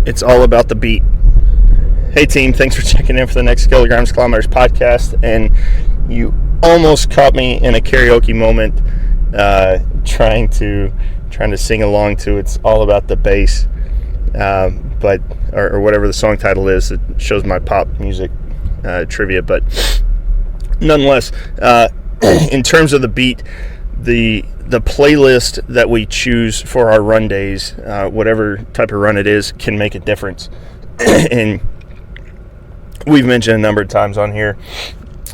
It's all about the beat. Hey team, thanks for checking in for the Next Kilograms Kilometers podcast. And you almost caught me in a karaoke moment, trying to sing along to "It's All About the Bass," or whatever the song title is. It shows my pop music trivia, but nonetheless, in terms of the beat, the playlist that we choose for our run days, whatever type of run it is, can make a difference. And we've mentioned a number of times on here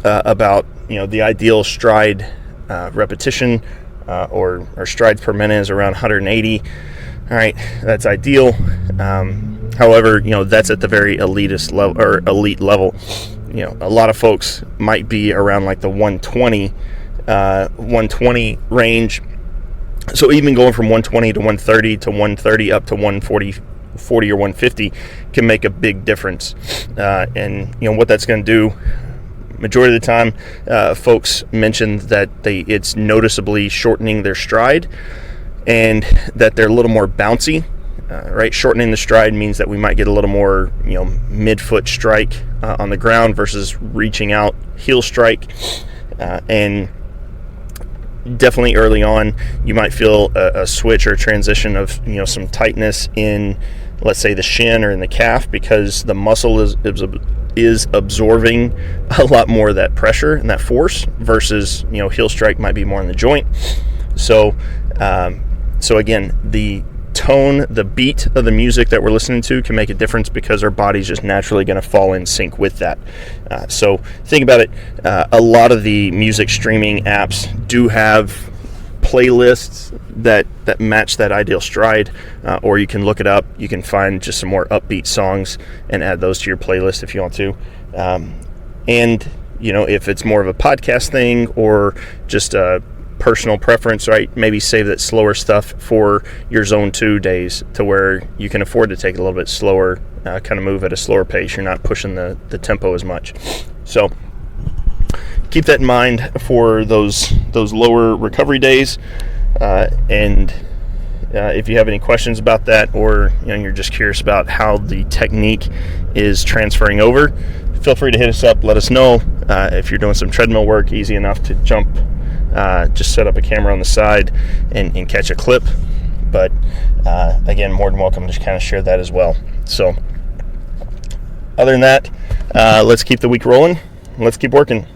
about the ideal stride repetition or strides per minute is around 180. All right, that's ideal. However, that's at the very elitist level or elite level. A lot of folks might be around like the 120 range. So even going from 120 to 130 to 130 up to 140 or 150 can make a big difference. And what that's going to do, majority of the time, folks mentioned that it's noticeably shortening their stride and that they're a little more bouncy. Right, shortening the stride means that we might get a little more, mid-foot strike on the ground versus reaching out heel strike, and definitely early on you might feel a switch or a transition of some tightness in, let's say, the shin or in the calf, because the muscle is absorbing a lot more of that pressure and that force versus heel strike might be more in the joint. So again, the tone, the beat of the music that we're listening to can make a difference because our body's just naturally going to fall in sync with that. So think about it. A lot of the music streaming apps do have playlists that match that ideal stride, or you can look it up. You can find just some more upbeat songs and add those to your playlist if you want to. And if it's more of a podcast thing or just a personal preference, right, maybe save that slower stuff for your zone 2 days to where you can afford to take it a little bit slower, kind of move at a slower pace. You're not pushing the tempo as much. So keep that in mind for those lower recovery days. And if you have any questions about that, or you're just curious about how the technique is transferring over, feel free to hit us up. Let us know. If you're doing some treadmill work, easy enough to jump. Just set up a camera on the side and catch a clip. But again, more than welcome to kind of share that as well. So other than that, let's keep the week rolling. Let's keep working.